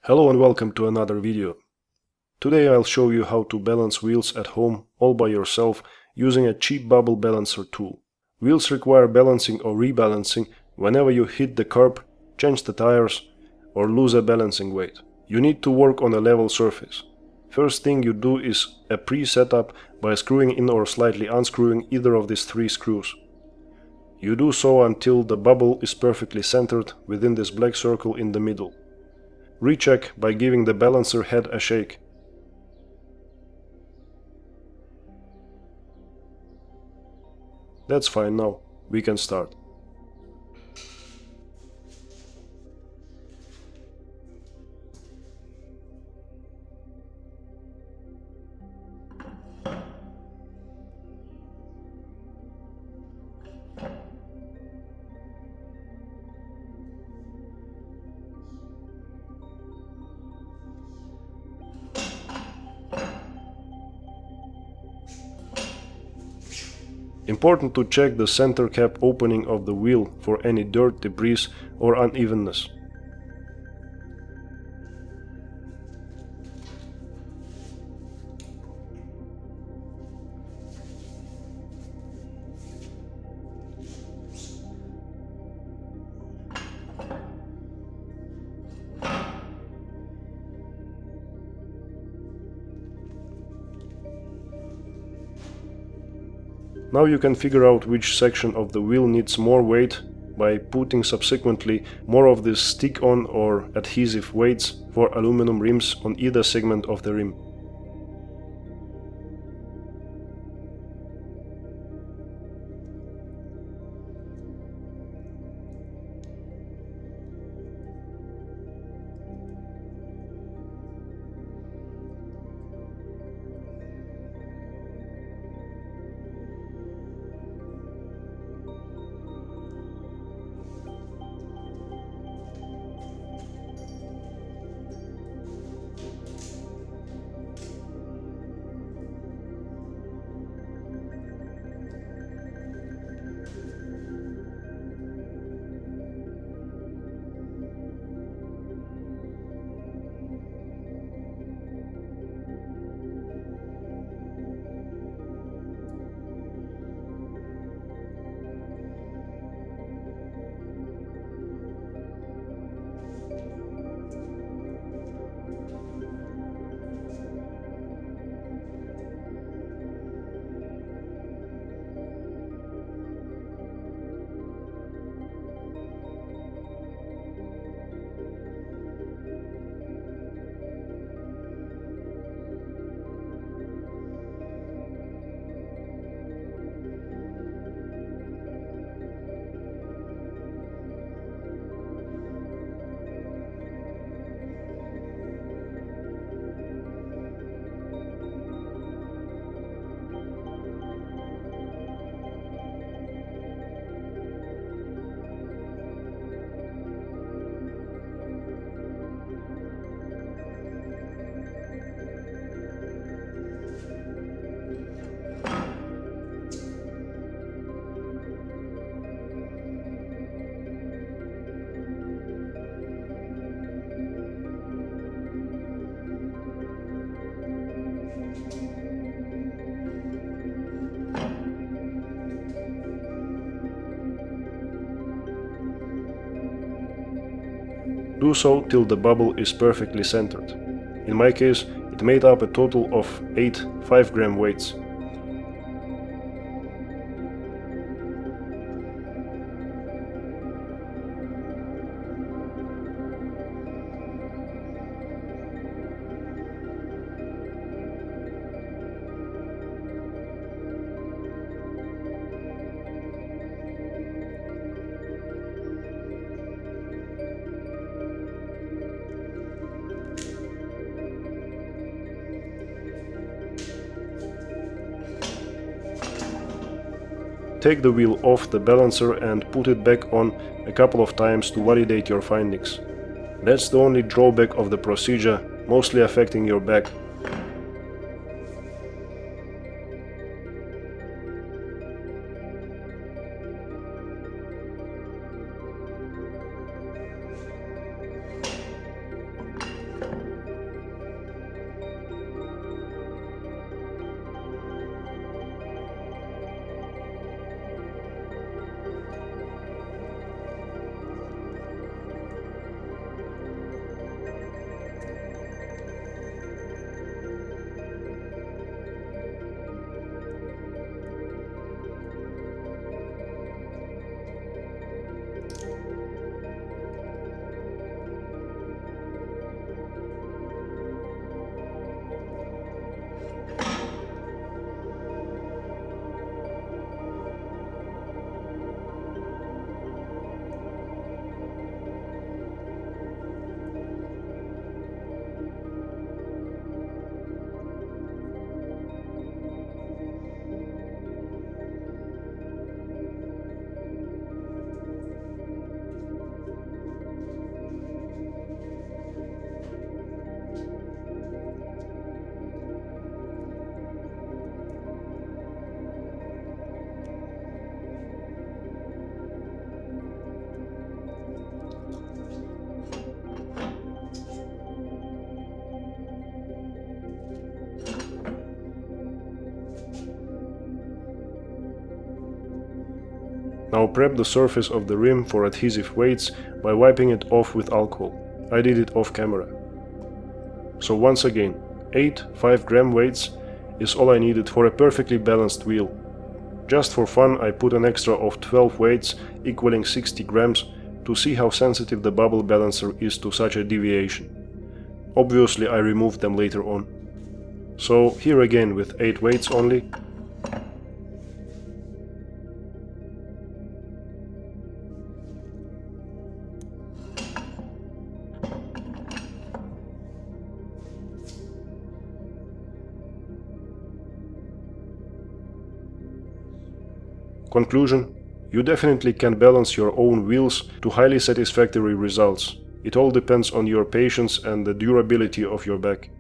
Hello and welcome to another video. Today I'll show you how to balance wheels at home all by yourself using a cheap bubble balancer tool. Wheels require balancing or rebalancing whenever you hit the curb, change the tires, or lose a balancing weight. You need to work on a level surface. First thing you do is a pre-setup by screwing in or slightly unscrewing either of these three screws. You do so until the bubble is perfectly centered within this black circle in the middle. Recheck by giving the balancer head a shake. That's fine now, we can start. Important to check the center cap opening of the wheel for any dirt, debris or unevenness. Now you can figure out which section of the wheel needs more weight by putting subsequently more of this stick-on or adhesive weights for aluminum rims on either segment of the rim. Do so till the bubble is perfectly centered. In my case, it made up a total of 8 5-gram weights. Take the wheel off the balancer and put it back on a couple of times to validate your findings. That's the only drawback of the procedure, mostly affecting your back. Now prep the surface of the rim for adhesive weights by wiping it off with alcohol. I did it off camera. So once again, 8 5-gram weights is all I needed for a perfectly balanced wheel. Just for fun, I put an extra of 12 weights equaling 60 grams to see how sensitive the bubble balancer is to such a deviation. Obviously I removed them later on. So here again with 8 weights only. Conclusion: you definitely can balance your own wheels to highly satisfactory results. It all depends on your patience and the durability of your back.